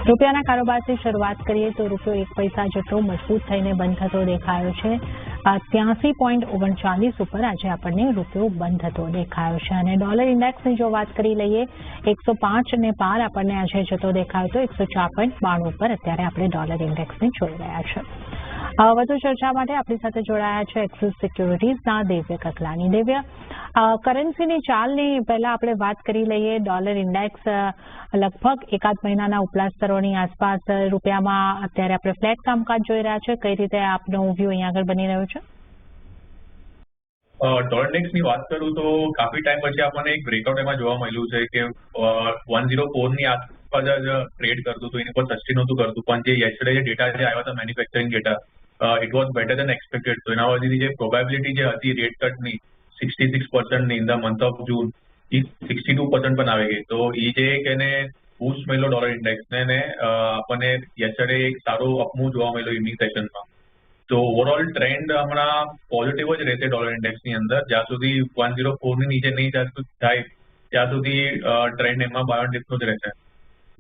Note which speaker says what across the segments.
Speaker 1: રૂપિયાના કારોબારથી શરૂઆત કરીએ તો રૂપિયો 1 પૈસા જેટલો મજબૂત થઈને બંધ થતો દેખાયો છે. 83.39 ઉપર આજે આપણને રૂપિયો બંધ થતો દેખાયો છે. અને ડોલર ઇન્ડેક્સની જો વાત કરી લઈએ 105 ને પાર આપણને આજે જતો દેખાયો તો 104.92 ઉપર અત્યારે આપણે ડોલર ઇન્ડેક્સને જોઈ રહ્યા છે. વધુ ચર્ચા માટે આપણી સાથે જોડાયા છે એક્સિસ સિક્યુરિટીઝના દેવ્ય કકલાની. દેવ્ય, કરન્સીની ચાલની પહેલા આપણે વાત કરી લઈએ. ડોલર ઇન્ડેક્સ લગભગ એકાદ મહિનાના ઉપલા સ્તરોની આસપાસ રૂપિયામાં અત્યારે આપણે ફ્લેટ કામકાજ જોઈ રહ્યા છે. કઈ રીતે આપનો વ્યૂ અહીંયા આગળ બની રહ્યો છે?
Speaker 2: ડોલર ઇન્ડેક્સની વાત કરું તો કાફી ટાઈમ પછી આપણને એક બ્રેકઆઉટ એમાં જોવા મળ્યું છે કે 104 ની આસપાસ જ ટ્રેડ કરતું હતું, એની પર સસ્ટેન નહોતું કરતું. પણ જે યસ્ટરડે જે ડેટા જે આવ્યા હતા manufacturing data, it was better than expected. તો એના વચ્ચેની જે પ્રોબેબિલિટી જે હતી રેટ કટની 66% in the month of June, એ 62% પણ આવી ગઈ. તો એ જે એક એને બૂસ્ટ મળ્યો ડોલર ઇન્ડેક્સને ને આપણને યસ્ટરડે એક સારો અપમૂવ જોવા મળ્યો ઇવનિંગ સેશનમાં. તો ઓવરઓલ ટ્રેન્ડ હમણાં પોઝિટિવ જ રહેશે ડોલર ઇન્ડેક્સની અંદર. જ્યાં સુધી 104 ની નીચે નહીં થાય ત્યાં સુધી ટ્રેન્ડ એમાં બાય ડિપનો જ રહેશે.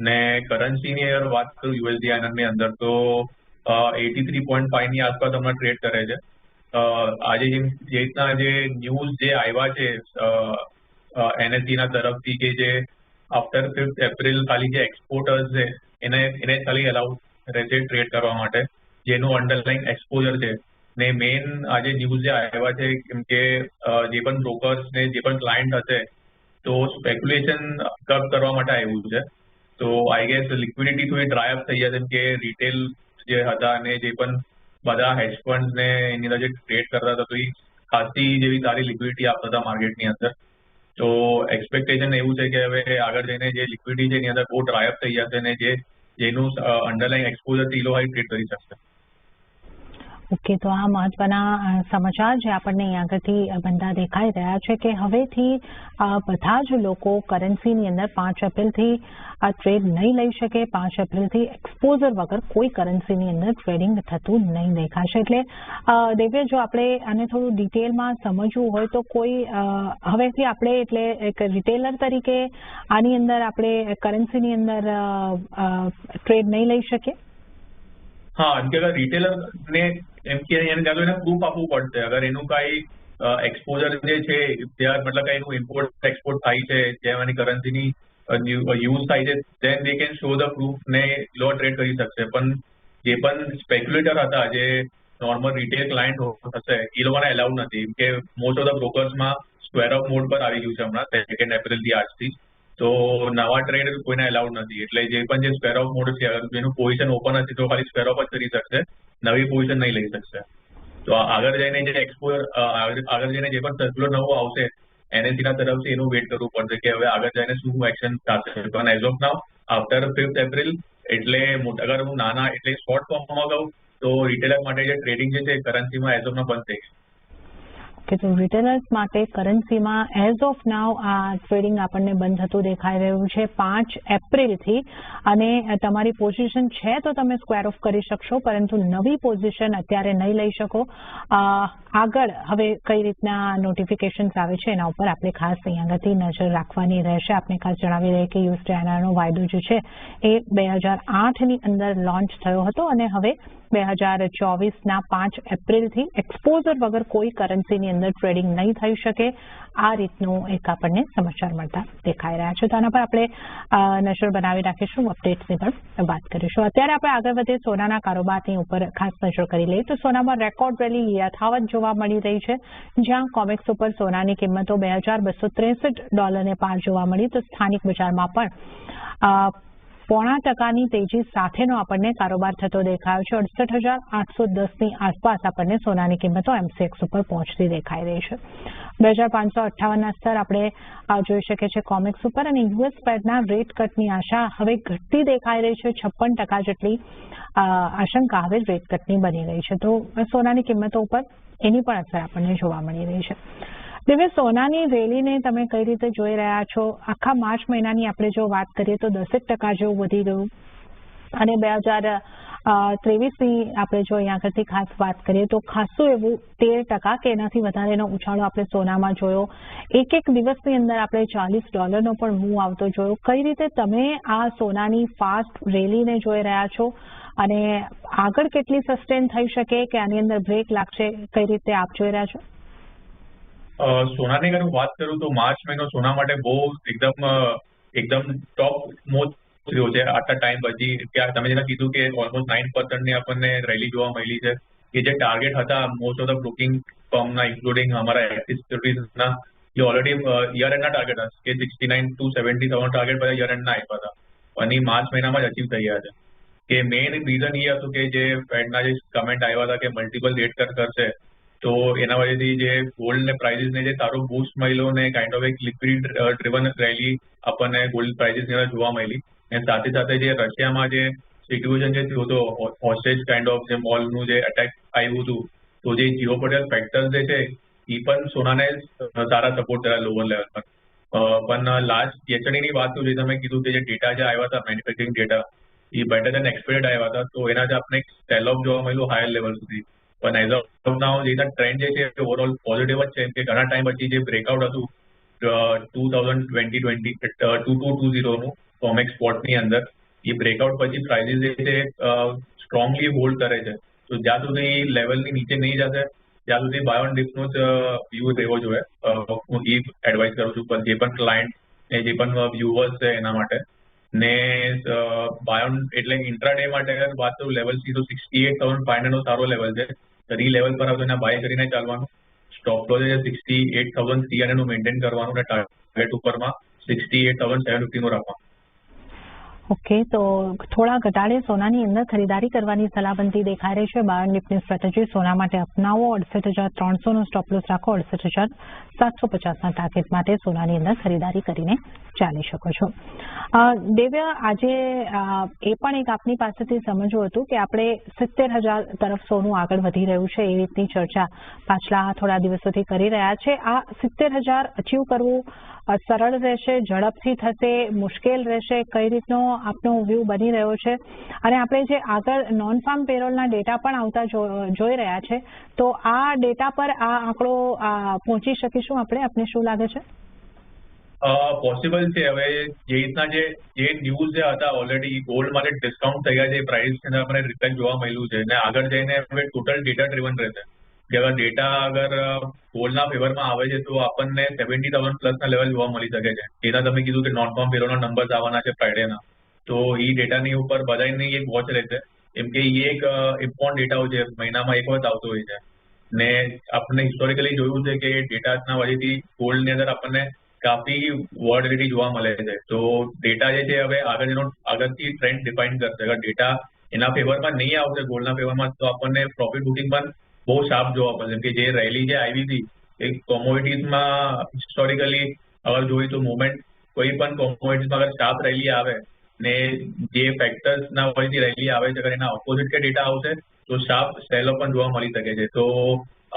Speaker 2: ને કરન્સીની અગર વાત કરું USD ની અંદર તો 83.5 ની આસપાસ હમણાં ટ્રેડ કરે છે. આજે જે રીતના જે ન્યૂઝ જે આવ્યા છે NSE ના તરફથી કે જે આફ્ટર 5th એપ્રિલ ખાલી જે એક્સપોર્ટર્સ છે એને ખાલી અલાઉ રહેશે ટ્રેડ કરવા માટે, જેનું અંડરલાઈન એક્સપોઝર છે. ને મેઇન આજે ન્યૂઝ જે આવ્યા છે કેમ કે જે પણ બ્રોકર્સ ને જે પણ ક્લાયન્ટ હશે તો સ્પેક્યુલેશન કટ કરવા માટે આવ્યું છે. તો આઈ ગેસ લિક્વિડિટી થોડી ડ્રાય અપ થઈ જશે કેમ કે રિટેલ જે હતા અને જે પણ બધા હેજ ફંડ ને એની અંદર જે ટ્રેડ કરતા હતા તો એ ખાસી જેવી સારી લિક્વિડિટી આપતા હતા માર્કેટની અંદર. તો એક્સપેક્ટેશન એવું છે કે હવે આગળ જઈને જે લિક્વિડિટી છે એની અંદર બહુ ડ્રાય અપ થઈ જશે અને જેનું અંડરલાઈન એક્સપોઝર થી હાઈ ટ્રેડ કરી શકશે.
Speaker 1: ઓકે, તો આ મહત્વના સમાચાર જે આપણને અહીં આગળથી બનતા દેખાઈ રહ્યા છે કે હવેથી બધા જ લોકો કરન્સીની અંદર 5 એપ્રિલથી ટ્રેડ નહીં લઈ શકે. 5 એપ્રિલથી એક્સપોઝર વગર કોઈ કરન્સીની અંદર ટ્રેડિંગ થતું નહીં દેખાશે. એટલે દેવ્ય, જો આપણે આને થોડું ડિટેલમાં સમજવું હોય તો કોઈ હવેથી આપણે એટલે એક રિટેલર તરીકે આની અંદર આપણે કરન્સીની અંદર ટ્રેડ નહીં લઈ શકીએ?
Speaker 2: હા, એમ કે અગર રિટેલરને એમ કે એને પ્રૂફ આપવું પડશે. અગર એનું કાંઈ એક્સપોઝર જે છે ત્યાં મતલબ એનું ઇમ્પોર્ટ એક્સપોર્ટ થાય છે, જેમ એની કરન્સીની યુઝ થાય છે, then they can show the proof ને લો ટ્રેડ કરી શકશે. પણ જે પણ સ્પેક્યુલેટર હતા, જે નોર્મલ રિટેલ ક્લાયન્ટ હશે, એ લોકોને અલાઉડ નથી કે મોસ્ટ ઓફ ધ બ્રોકર્સમાં સ્ક્વેર ઓફ મોડ પર આવી ગયું છે હમણાં 2 એપ્રિલથી આજથી. તો નવા ટ્રેડ કોઈને અલાઉડ નથી. એટલે જે પણ જે સ્ક્વેર ઓફ મોડ છે એનું પોઝિશન ઓપન હશે તો ખાલી સ્ક્વેર ઓફ જ કરી શકશે, નવી પોઝિશન નહીં લઈ શકશે. તો આગળ જઈને જે એક્સપોઝર આગળ જઈને જે પણ સર્ક્યુલર નવું આવશે NSE ના તરફથી એનું વેટ કરવું પડશે કે હવે આગળ જઈને શું એક્શન થશે. પણ as of now after 5th April એટલે અગર હું નાના એટલે શોર્ટ ફોર્મમાં કહું તો રિટેલર માટે જે ટ્રેડિંગ છે કરન્સીમાં એઝ ઓફ નાઉ બંધ થઈ ગઈ.
Speaker 1: કે તો રિટેલર્સ માટે કરન્સીમાં એઝ ઓફ નાઉ આ ટ્રેડિંગ આપણને બંધ થતું દેખાઈ રહ્યું છે 5 એપ્રિલથી. અને તમારી પોઝિશન છે તો તમે સ્ક્વેર ઓફ કરી શકશો, પરંતુ નવી પોઝિશન અત્યારે નહીં લઈ શકો. આગળ હવે કઈ રીતના નોટિફિકેશન્સ આવે છે એના ઉપર આપણે ખાસ અહીં આગળથી નજર રાખવાની રહેશે. આપણે ખાસ જણાવી દઈએ કે USD વાયદો જે છે એ 2008ની અંદર લોન્ચ થયો હતો અને હવે 2024ના 5 એપ્રિલથી એક્સપોઝર વગર કોઈ કરન્સીની અંદર ટ્રેડિંગ નહીં થઈ શકે. આ રીતનું એક આપણને સમાચાર મળતા દેખાઈ રહ્યા છે. તો આના પર આપણે નજર બનાવી રાખીશું, અપડેટ્સની પણ વાત કરીશું. અત્યારે આપણે આગળ વધીએ સોનાના કારોબારની ઉપર ખાસ નજર કરી લઈએ તો સોનામાં રેકોર્ડ રેલી યથાવત જોવા મળી રહી છે. જ્યાં કોમેક્સ ઉપર સોનાની કિંમતો $2263 પાર જોવા મળી તો સ્થાનિક બજારમાં પણ 0.5% તેજી સાથેનો આપણને કારોબાર થતો દેખાયો છે. 68,810ની આસપાસ આપણને સોનાની કિંમતો MCX ઉપર પહોંચતી દેખાઈ રહી છે. 2,558ના સ્તર આપણે જોઈ શકીએ છીએ કોમેક્સ ઉપર. અને US ફેડના રેટ કટની આશા હવે ઘટતી દેખાઈ રહી છે. 56% જેટલી આશંકા હવે રેટ કટની બની રહી છે. તો સોનાની કિંમતો ઉપર એની પણ અસર આપણને જોવા મળી રહી છે. દિવ્ય, સોનાની રેલીને તમે કઈ રીતે જોઈ રહ્યા છો? આખા માર્ચ મહિનાની આપણે જો વાત કરીએ તો 10% જેવું વધી ગયું અને 23ની આપણે જો અહીંયા આગળથી ખાસ વાત કરીએ તો ખાસું એવું 13% કે એનાથી વધારેનો ઉછાળો આપણે સોનામાં જોયો. એક દિવસની અંદર આપણે $40નો પણ મૂવ આવતો જોયો. કઈ રીતે તમે આ સોનાની ફાસ્ટ રેલીને જોઈ રહ્યા છો અને આગળ કેટલી સસ્ટેન થઈ શકે કે આની અંદર બ્રેક લાગશે, કઈ રીતે આપ જોઈ રહ્યા છો?
Speaker 2: સોનાની અગર હું વાત કરું તો માર્ચ મહિનો સોના માટે બહુ એકદમ ટોપ મોસ્ટ રહ્યો છે આટલા ટાઈમ પછી. ત્યાં તમે જેને કીધું કે ઓલમોસ્ટ 9%ની આપણને રેલી જોવા મળી છે કે જે ટાર્ગેટ હતા મોસ્ટ ઓફ ધ બ્રોકિંગ ફર્મના ઇન્ક્લુડિંગ અમારા એક્સિસ સિક્યુરિટીઝના જે ઓલરેડી યર એન્ડના ટાર્ગેટ હતા કે 69 to 70,000 ટાર્ગેટ બધા યર એન્ડના આપ્યા હતા અને માર્ચ મહિનામાં જ અચીવ થઈ ગયા છે. કે મેઇન રીઝન એ હતું કે જે ફેડના જે કમેન્ટ આવ્યા હતા કે મલ્ટિપલ રેટ કટ કરશે તો એના વજહથી જે ગોલ્ડ ને પ્રાઇસીસને જે સારો બૂસ્ટ મળ્યો ને કાઇન્ડ ઓફ એક લિક્વિડ ડ્રિવન રેલી આપણને ગોલ્ડ પ્રાઇસીસની અંદર જોવા મળી. અને સાથે સાથે જે રશિયામાં જે સિચ્યુએશન જે થયું હતો હોસ્ટેજ કાઇન્ડ ઓફ જે મોલનું જે અટેક આવ્યું હતું તો જે જીઓપોલિટિકલ ફેક્ટર્સ જે છે એ પણ સોનાને સારા સપોર્ટ કર્યા લોઅર લેવલ પર. પણ લાસ્ટ યસ્ટરડેની વાત તો જે તમે કીધું કે જે ડેટા જે આવ્યા હતા મેન્યુફેક્ચરિંગ ડેટા એ બેટર દેન એક્સપેક્ટેડ આવ્યા હતા તો એનાથી આપણે એક સેલ ઓફ જોવા મળ્યું હાયર લેવલ સુધી. પણ એઝ ઓફ નાઉ જે ટ્રેન્ડ જે છે ઓવરઓલ પોઝિટિવ જ છે કે ઘણા ટાઈમ પછી જે બ્રેકઆઉટ હતું 2220નું કોમેક્સ સ્પોટની અંદર એ બ્રેકઆઉટ પછી પ્રાઇસીસ જે છે સ્ટ્રોંગલી હોલ્ડ કરે છે. તો જ્યાં સુધી લેવલની નીચે નહીં જશે ત્યાં સુધી બાય ઓન ડિપનો જ વ્યૂ રહેવો જોઈએ. હું એ એડવાઇસ કરું છું પણ જે પણ ક્લાયન્ટ ને જે પણ વ્યુઅર્સ છે એના માટે ને બાય ઓન એટલે ઇન્ટ્રાડે માટે અગર વાત કરું લેવલ સી તો 68,500નો સારો લેવલ છે. તો એ લેવલ પર આવતો એને બાય કરીને ચાલવાનું. સ્ટોપ લોસ છે 68,300નું મેન્ટેન કરવાનું અને ટાર્ગેટ ઉપરમાં 68,750નું રાખવાનું.
Speaker 1: ઓકે, તો થોડા ઘટાડે સોનાની અંદર ખરીદારી કરવાની સલાહ બનતી દેખાઈ રહી છે. બાય ઓન ડિપની સ્ટ્રેટેજી સોના માટે અપનાવો. 68,300નો સ્ટોપ લોસ રાખો. 68,750ના ટાર્ગેટ માટે સોનાની અંદર ખરીદારી કરીને ચાલી શકો છો. દિવ્ય, આજે એ પણ એક આપની પાસેથી સમજવું હતું કે આપણે 70,000 તરફ સોનું આગળ વધી રહ્યું છે એ રીતની ચર્ચા પાછલા થોડા દિવસોથી કરી રહ્યા છે. આ 70,000 અચીવ કરવું સરળ રહેશે, ઝડપથી થશે, મુશ્કેલ રહેશે, કઈ રીતનો આપનો વ્યૂ બની રહ્યો છે? અને આપણે જે આગળ નોન ફાર્મ પેરોલના ડેટા પણ આવતા જોઈ રહ્યા છે તો આ ડેટા પર આ આંકડો પહોંચી શકીશું આપણે? આપને શું લાગે છે?
Speaker 2: પોસિબલ છે. હવે જે રીતના જે ન્યૂઝ જે હતા ઓલરેડી ગોલ્ડ માટે ડિસ્કાઉન્ટ થઈ ગયા છે પ્રાઇસ આપણે રિફ્લેક્ટ જોવા મળ્યું છે અને આગળ જઈને હવે ટોટલ ડેટા ડ્રિવન રહેશે કે અગર ડેટા અગર ગોલ્ડના ફેવરમાં આવે છે તો આપણને 70,000 પ્લસના લેવલ જોવા મળી શકે છે. એના તમે કીધું કે નોન ફાર્મ પેરોલના નંબર્સ આવવાના છે ફ્રાઇડેના તો એ ડેટાની ઉપર બધાની એક વોચ રહેશે કેમ કે એ એક ઇમ્પોર્ટન્ટ ડેટાઓ છે મહિનામાં એક વખત આવતો હોય છે ને આપણને હિસ્ટોરિકલી જોયું છે કે ડેટાના વજહથી ગોલ્ડની અંદર આપણને કાફી વોલેટિલિટી જોવા મળે છે. તો ડેટા જે છે હવે આગળથી ટ્રેન્ડ ડિફાઇન કરશે. અગર ડેટા એના ફેવરમાં નહીં આવશે ગોલ્ડના ફેવરમાં તો આપણને પ્રોફિટ બુકિંગ પણ બહુ શાર્પ જોવા મળશે કે જે રેલી જે આવી હતી એ કોમોડિટીઝમાં હિસ્ટોરિકલી અગર જોઈએ તો મુવમેન્ટ કોઈ પણ કોમોડિટીઝમાં અગર શાર્પ રેલી આવે ને જે ફેક્ટર્સના વજહથી રેલી આવે છે અગર એના ઓપોઝિટ કે ડેટા આવશે તો શાર્પ સેલ ઓફ પણ જોવા મળી શકે છે. તો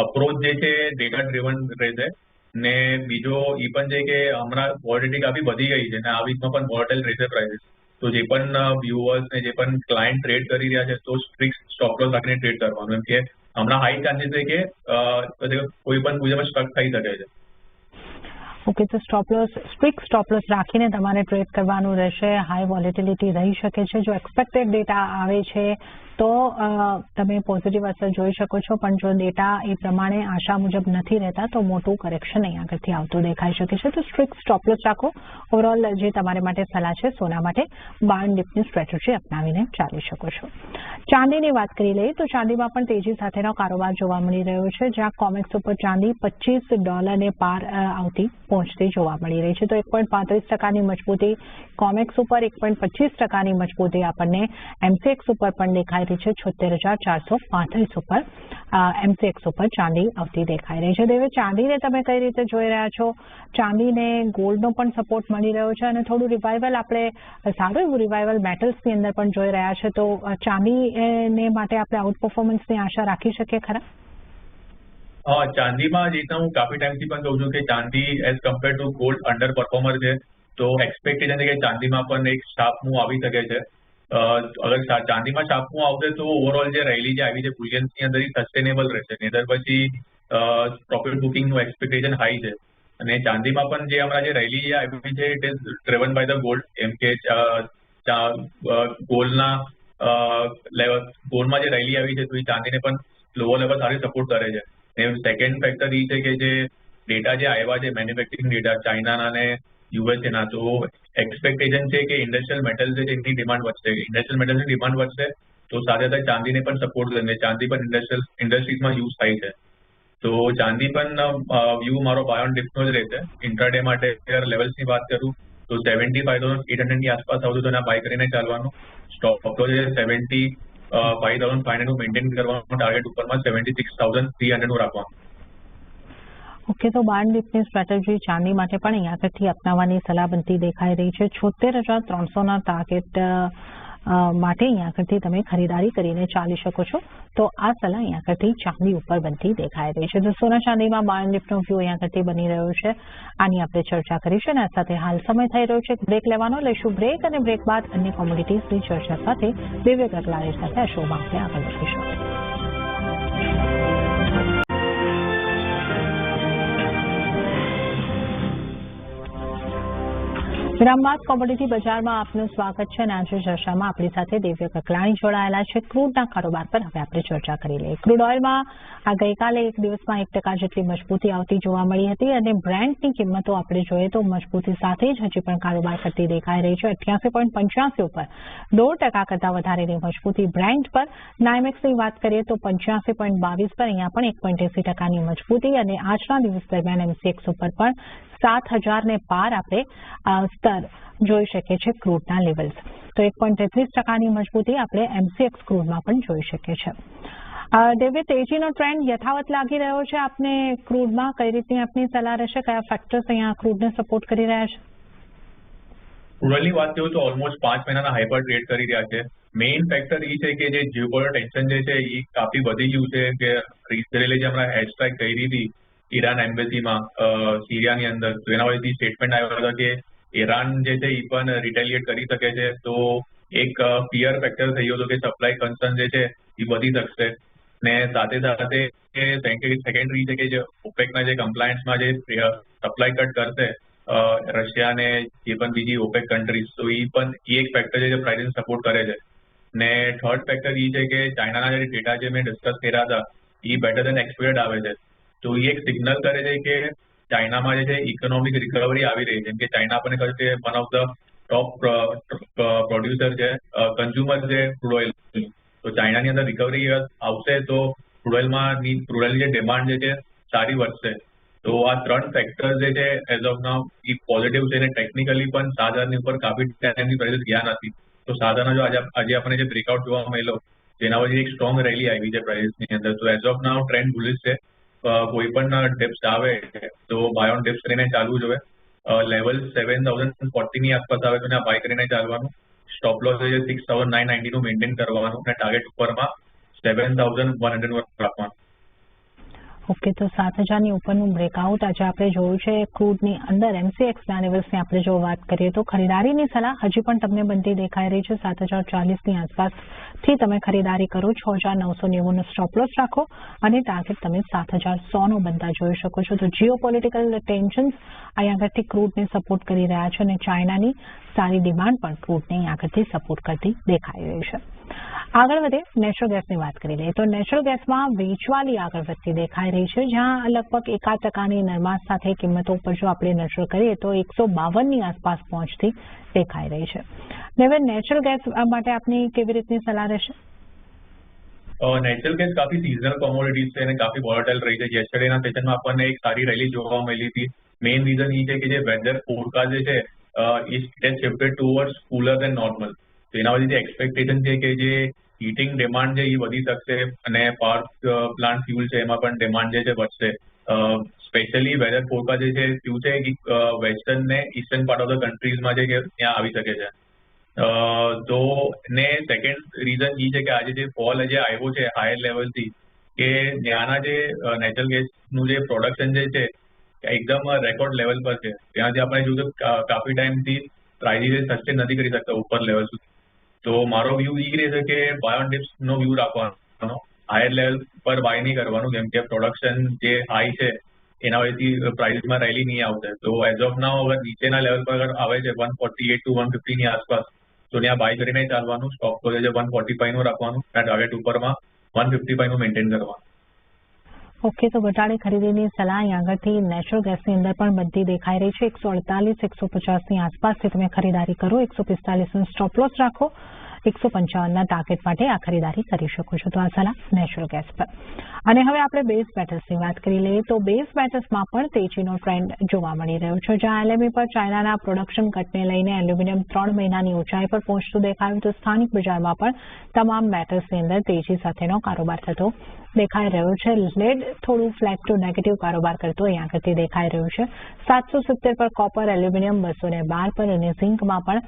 Speaker 2: અપ્રોચ જે છે ડેટા ડ્રિવન રહેશે ને બીજો એ પણ છે કે હમણાં વોલેટિલિટી કાફી વધી ગઈ છે અને આ વીકમાં પણ વોલેટાઇલ રહેશે પ્રાઇસીસ. તો જે પણ વ્યુઅર્સ ને જે પણ ક્લાયન્ટ ટ્રેડ કરી રહ્યા છે તો સ્ટ્રિક્ટ સ્ટોપ લોસ રાખીને ટ્રેડ કરવાનું એમ કે હમણાં હાઈ ચાન્સીસ છે કે કોઈ પણ પૂજામાં સ્ટક થઈ શકે છે.
Speaker 1: ઓકે, તો સ્ટ્રિક્ટ સ્ટોપ લોસ રાખીને તમારે ટ્રેડ કરવાનું રહેશે. હાઈ વોલેટિલિટી રહી શકે છે. જો એક્સપેક્ટેડ ડેટા આવે છે તો તમે પોઝિટિવ અસર જોઈ શકો છો પણ જો ડેટા એ પ્રમાણે આશા મુજબ નથી રહેતા તો મોટું કરેક્શન અહીં આગળથી આવતું દેખાઈ શકે છે. તો સ્ટ્રિક્ટ સ્ટોપ લોસ રાખો. ઓવરઓલ જે તમારે માટે સલાહ છે સોના માટે બાય ઓન ડિપની સ્ટ્રેટેજી અપનાવીને ચાલી શકો છો. ચાંદીની વાત કરી લઈએ તો ચાંદીમાં પણ તેજી સાથેનો કારોબાર જોવા મળી રહ્યો છે જ્યાં કોમેક્સ ઉપર ચાંદી $25 પાર આવતી પહોંચતી જોવા મળી રહી છે. તો 1.35%ની મજબૂતી કોમેક્સ ઉપર, 1.25%ની મજબૂતી આપણને એમસીએક્સ ઉપર પણ દેખાઈ રહી છે. 76,435 ઉપર એમસીએક્સ ઉપર ચાંદી આવતી દેખાઈ રહી છે. દેવે, ચાંદીને તમે કઈ રીતે જોઈ રહ્યા છો? ચાંદીને ગોલ્ડનો પણ સપોર્ટ મળી રહ્યો છે અને થોડું રિવાઇવલ આપણે સારું એવું રિવાઇવલ મેટલ્સની અંદર પણ જોઈ રહ્યા છે તો ચાંદીને માટે આપણે આઉટ પરફોર્મન્સની આશા રાખી શકીએ ખરા?
Speaker 2: ચાંદીમાં જે હું કાફી ટાઈમથી પણ કહું છું કે ચાંદી as compare to gold under performer છે તો એક્સપેક્ટેશન છે કે ચાંદીમાં પણ એક શાર્પ મૂવ આવી શકે છે. અગર ચાંદીમાં છાપવું આવશે તો ઓવરઓલ જે રેલી જે આવી છે બુલિયન્સની અંદર એ સસ્ટેનેબલ રહેશે, નહીતર પછી પ્રોફિટ બુકિંગનું એક્સપેક્ટેશન હાઈ છે. અને ચાંદીમાં પણ જે હમણાં જે રેલી આવી છે it is driven by the gold, એમ કે ગોલ્ડમાં જે રેલી આવી છે તો એ ચાંદીને પણ લોઅર લેવલ સારી સપોર્ટ કરે છે. અને સેકન્ડ ફેક્ટર એ છે કે જે ડેટા જે આવ્યા છે મેન્યુફેક્ચરિંગ ડેટા ચાઇનાના અને યુએસએના, તો એક્સપેક્ટેશન છે કે ઇન્ડસ્ટ્રીયલ મેટલ છે એની ડિમાન્ડ વધશે. ઇન્ડસ્ટ્રીયલ મેટલની ડિમાન્ડ વધશે તો સાથે સાથે ચાંદીને પણ સપોર્ટ કરશે. ચાંદી પણ ઇન્ડસ્ટ્રીઝમાં યુઝ થાય છે. તો ચાંદી પણ વ્યૂ મારો બાય ઓન ડિપ્સનો જ રહેશે. ઇન્ટ્રાડે માટે લેવલ્સની વાત કરું તો 75,800 ની આસપાસ આવતું તો એના બાય કરીને ચાલવાનું. સ્ટોપ લોસ છે 75,500 મેન્ટેન કરવાનું, ટાર્ગેટ ઉપરમાં 76,300 રાખવાનું.
Speaker 1: ઓકે, તો બાય ઓન ડિપ્સની સ્ટ્રેટેજી ચાંદી માટે પણ અહીંયા આગળથી અપનાવવાની સલાહ બનતી દેખાઈ રહી છે. 76,300ના ટાર્ગેટ માટે અહીંયા આગળથી તમે ખરીદારી કરીને ચાલી શકો છો. તો આ સલાહ અહીંયા આગળથી ચાંદી ઉપર બનતી દેખાઈ રહી છે. તો સોના ચાંદીમાં બાય ઓન ડિપ્સનો વ્યૂ અહીંયા આગળથી બની રહ્યો છે. આની આપણે ચર્ચા કરીશું અને આ સાથે હાલ સમય થઈ રહ્યો છે બ્રેક લેવાનો. લઈશું બ્રેક અને બ્રેક બાદ અન્ય કોમોડિટીઝની ચર્ચા સાથે દિવ્ય ગગલાણી સાથે આ શોમાં આપણે આગળ વધીશું. વિરામ બાદ કોમોડિટી બજારમાં આપનું સ્વાગત છે અને આજે ચર્ચામાં આપણી સાથે દિવ્ય ગગલાણી જોડાયેલા છે. ક્રૂડના કારોબાર પર હવે આપણે ચર્ચા કરી લઈએ. ક્રૂડ ઓઇલમાં આ ગઈકાલે એક દિવસમાં 1% જેટલી મજબૂતી આવતી જોવા મળી હતી અને બ્રેન્ટની કિંમતો આપણે જોઈએ તો મજબૂતી સાથે જ હજી પણ કારોબાર કરતી દેખાઈ રહી છે. 88.85 ઉપર 1.5% કરતા વધારેની મજબૂતી બ્રેન્ટ પર. નાયમેક્સની વાત કરીએ તો 85.22 પર અહીંયા પણ 1.80%ની મજબૂતી અને આજના દિવસ દરમિયાન એમસીએક્સ ઉપર પણ 7,000 ને પાર આપણે સ્તર જોઈ શકીએ છીએ ક્રૂડના લેવલ્સ. તો 1.33%ની મજબૂતી આપણે એમસીએક્સ ક્રૂડમાં પણ જોઈ શકીએ છીએ. દેવી, તેજીનો ટ્રેન્ડ યથાવત લાગી રહ્યો છે આપને ક્રૂડમાં? કઈ રીતની આપની સલાહ રહેશે? કયા ફેક્ટર્સ અહીંયા ક્રૂડને સપોર્ટ કરી રહ્યા છે?
Speaker 2: ક્રૂડની વાત કરું તો ઓલમોસ્ટ 5 મહિનાના હાઈ પર ટ્રેડ કરી રહ્યા છે. મેઇન ફેક્ટર એ છે કે જે જીઓપોલિટિકલ ટેન્શન જે છે એ કાફી વધી ગયું છે. કે રિસેન્ટલી જે હમણાં એર સ્ટ્રાઇક કરી હતી ઈરાન એમ્બેસીમાં સિરિયાની અંદર, તો એના વચ્ચેથી સ્ટેટમેન્ટ આવ્યો હતો કે ઈરાન જે છે એ પણ રિટેલિએટ કરી શકે છે. તો એક ફિયર ફેક્ટર થઈ ગયો હતો કે સપ્લાય કન્સર્ન જે છે એ વધી શકશે. ને સાથે સાથે સેકન્ડરી છે કે જે ઓપેકના જે કમ્પ્લાયન્સમાં જે સપ્લાય કટ કરશે રશિયા ને જે પણ બીજી ઓપેક કન્ટ્રીઝ, તો એ પણ એક ફેક્ટર છે જે પ્રાઇસને સપોર્ટ કરે છે. ને થર્ડ ફેક્ટર એ છે કે ચાઇનાના જે ડેટા જે મેં ડિસ્કસ કર્યા હતા એ બેટર દેન એક્સપેક્ટેડ આવે છે. તો એ એક સિગ્નલ કરે છે કે ચાઇનામાં જે છે ઇકોનોમિક રિકવરી આવી રહી છે. જેમ કે ચાઇના આપણને કહ્યું કે one of the top producer છે, કન્ઝ્યુમર છે ક્રૂડ ઓઇલ. તો ચાઇનાની અંદર રિકવરી આવશે તો ક્રૂડ ઓઇલની જે ડિમાન્ડ જે છે સારી વધશે. તો આ 3 ફેક્ટર જે છે as of now A positive છે અને ટેકનિકલી પણ 7,000ની ઉપર કાફી ટાઈમની પ્રાઇસીસ ગયા નથી. તો 7,000 જો આજે આપણને જે બ્રેકઆઉટ જોવા મળ્યો તેના પછી એક સ્ટ્રોંગ રેલી આવી છે પ્રાઇસીસની અંદર. તો as of now trend bullish છે. કોઈ પણ ડિપ્સ આવે તો બાય ઓન ડિપ્સ કરીને ચાલવું જોઈએ. લેવલ 7,040 ની આસપાસ આવે તો બાય કરીને ચાલવાનું. સ્ટોપ લોસ છે 6,990 નું મેન્ટેન કરવાનું અને ટાર્ગેટ ઉપરમાં 7,100 રાખવાનું.
Speaker 1: ઓકે, તો 7,000ની ઉપરનું બ્રેકઆઉટ આજે આપણે જોયું છે ક્રૂડની અંદર. એમસીએક્સના લેવલ્સની આપણે જો વાત કરીએ તો ખરીદારીની સલાહ હજી પણ તમને બનતી દેખાઈ રહી છે. 7,040ની આસપાસથી તમે ખરીદારી કરો. 6,990નો સ્ટોપ લોસ રાખો અને ટાર્ગેટ તમે 7,100નો બનતા જોઈ શકો છો. તો જીઓપોલિટિકલ ટેન્શન્સ અહીંયા આગળથી ક્રૂડને સપોર્ટ કરી રહ્યા છે અને ચાઇનાની સારી ડિમાન્ડ પણ ક્રૂડને અહીંયા આગળથી સપોર્ટ કરતી દેખાઈ રહી છે. આગળ વધે નેચરલ ગેસની વાત કરી લઈએ તો નેચરલ ગેસમાં વેચવાલી આગળ વધતી દેખાઈ રહી છે, જ્યાં લગભગ 1% નરમાશ સાથે કિંમતો ઉપર જો આપણે નજર કરીએ તો 152ની આસપાસ પહોંચતી દેખાઈ રહી છે. હવે નેચરલ ગેસ માટે આપની કેવી રીતની સલાહ રહેશે?
Speaker 2: નેચરલ ગેસ કાફી સિઝનલ કોમોડિટીઝ છે અને કાફી વોલેટાઇલ રહી છે. યેસ્ટરડેના સેશનમાં આપણને એક સારી રેલી જોવા મળી હતી. મેઇન રીઝન એ છે કે જે વેધર ફોરકાસ્ટ જે છે it has shifted towards cooler than normal. તો એના વચ્ચે એક્સપેક્ટેશન છે કે જે હીટિંગ ડિમાન્ડ છે એ વધી શકશે અને પાવર પ્લાન્ટ ફ્યુલ છે એમાં પણ ડિમાન્ડ જે છે વધશે. સ્પેશિયલી વેધર ફોરકાસ્ટ જે છે શું છે કે વેસ્ટર્ન ને ઈસ્ટર્ન પાર્ટ ઓફ ધ કન્ટ્રીઝમાં છે કે ત્યાં આવી શકે છે. તો ને સેકન્ડ રીઝન એ છે કે આજે જે ફોલ જે આવ્યો છે હાયર લેવલથી, કે ત્યાંના જે નેચરલ ગેસનું જે પ્રોડક્શન જે છે એકદમ રેકોર્ડ લેવલ પર છે. ત્યાંથી આપણે જોયું તો કાફી ટાઈમથી પ્રાઇસીસ સસ્ટેન નથી કરી શકતા ઉપર લેવલ સુધી. તો મારો વ્યૂ એ રહેશે કે બાય ઓન ડિપ્સ નો વ્યૂ રાખવાનો, હાયર લેવલ પર બાય નહીં કરવાનું, કેમ કે પ્રોડક્શન જે હાઈ છે એના વજહથી પ્રાઇસમાં રેલી નહીં આવશે. તો એઝ ઓફ નાઉ અગર નીચેના લેવલ પર અગર આવે છે 148 to 150 ની આસપાસ, તો ત્યાં બાય કરીને ચાલવાનું. સ્ટોપ તો છે 145 નું રાખવાનું અને ટાર્ગેટ ઉપરમાં 155 નું મેન્ટેન કરવાનું.
Speaker 1: ઓકે, તો ઘટાડે ખરીદીની સલાહ અહીં આગળથી નેચરલ ગેસની અંદર પણ બધી દેખાઈ રહી છે. 148 150 ની આસપાસથી તમે ખરીદારી કરો, 145 નો સ્ટોપ લોસ રાખો, 155 ના ટાર્ગેટ માટે આ ખરીદારી કરી શકો છો. તો આ સલાહ નેચરલ ગેસ પર. અને હવે આપણે બેઝ મેટલ્સની વાત કરી લઈએ તો બેઝ મેટલ્સમાં પણ તેજીનો ટ્રેન્ડ જોવા મળી રહ્યો છે. જ્યાં એલએમઈ પર ચાઇનાના પ્રોડક્શન કટને લઈને એલ્યુમિનિયમ 3 મહિનાની ઊંચાઈ પર પહોંચતું દેખાયું, તો સ્થાનિક બજારમાં પણ તમામ મેટલ્સની અંદર તેજી સાથેનો કારોબાર થતો દેખાઈ રહ્યો છે. લેડ થોડું ફ્લેટ ટુ નેગેટિવ કારોબાર કરતો અહીં આગળથી દેખાઈ રહ્યું છે. 770 પર કોપર, એલ્યુમિનિયમ 212 પર અને ઝિંકમાં પણ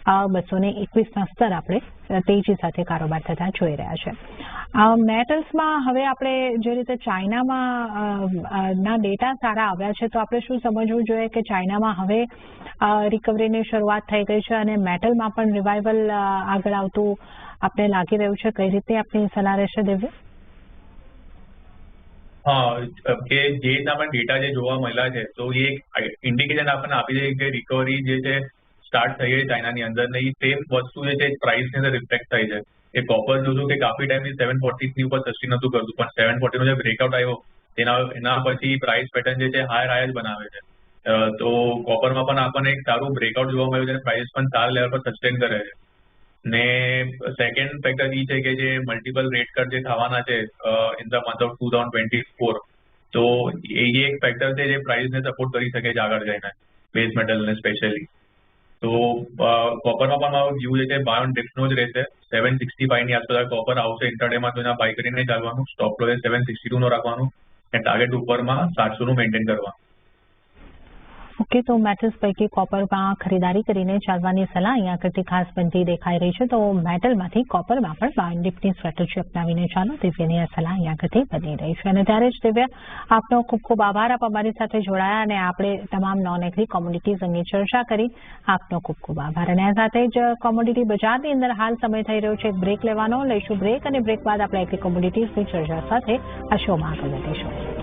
Speaker 1: 221ના સ્તર આપણે તેજી સાથે કારોબાર થતા જોઈ રહ્યા છે. મેટલ્સમાં હવે આપણે જે રીતે ચાઇનામાં ના ડેટા સારા આવ્યા છે, તો આપણે શું સમજવું જોઈએ કે ચાઇનામાં હવે રિકવરીની શરૂઆત થઈ ગઈ છે અને મેટલમાં પણ રિવાઇવલ આગળ આવતું આપણે લાગી રહ્યું છે. કઈ રીતે આપની સલાહ રહેશે દિવ્ય?
Speaker 2: હા, કે જે રીતના પણ ડેટા જે જોવા મળ્યા છે તો એ ઇન્ડિકેશન આપણને આપી દે કે રિકવરી જે છે સ્ટાર્ટ થઈ ગઈ ચાઇનાની અંદર ને એ સેમ વસ્તુ જે છે પ્રાઇસની અંદર રિફ્લેક્ટ થઈ છે. એ કોપર જોયું કે કાફી ટાઈમથી 740 ની ઉપર સસ્તી નતું કરતું, પણ 740 નો જે બ્રેકઆઉટ આવ્યો એના પછી પ્રાઇસ પેટર્ન જે છે હાયર બનાવે છે. તો કોપરમાં પણ આપણને એક સારું બ્રેકઆઉટ જોવા મળ્યું છે, પ્રાઇસ પણ સારા લેવલ પર સસ્ટેન કરે છે. ને સેકન્ડ ફેક્ટર એ છે કે જે મલ્ટિપલ રેટ કટ જે થવાના છે ઇન ધ મંથ ઓફ 2024, તો એ એક ફેક્ટર છે જે પ્રાઇસને સપોર્ટ કરી શકે છે આગળ જઈને, બેઝ મેટલને સ્પેશિયલી. તો કોપરમાં પણ મારો વ્યૂ જે છે બાય ઓન ડિપ્સનો જ રહેશે. 765 ની આસપાસ કોપર આવશે ઇન્ટરડેમાં, તો એના બાય કરીને ચાલવાનું. સ્ટોપ લોસ 762 નો રાખવાનું અને ટાર્ગેટ ઉપરમાં 700 નું મેન્ટેન કરવાનું.
Speaker 1: ઓકે, તો મેટલ્સ પૈકી કોપરમાં ખરીદારી કરીને ચાલવાની સલાહ અહીંયા આગળથી ખાસ બનતી દેખાઈ રહી છે. તો મેટલમાંથી કોપરમાં પણ બાય ઓન ડિપ્સની સ્ટ્રેટેજી અપનાવીને ચાલો, દિવ્યની આ સલાહ અહીંયા આગળથી બની રહી છે. અને ત્યારે જ દિવ્ય, આપનો ખૂબ ખૂબ આભાર. આપ અમારી સાથે જોડાયા અને આપણે તમામ નોન એગ્રી કોમોડિટીઝ અંગે ચર્ચા કરી. આપનો ખૂબ ખૂબ આભાર. અને આ સાથે જ કોમોડિટી બજારની અંદર હાલ સમય થઈ રહ્યો છે એક બ્રેક લેવાનો. લઈશું બ્રેક અને બ્રેક બાદ આપણે એગ્રી કોમોડિટીઝની ચર્ચા સાથે આ શોમાં આગળ વધીશું.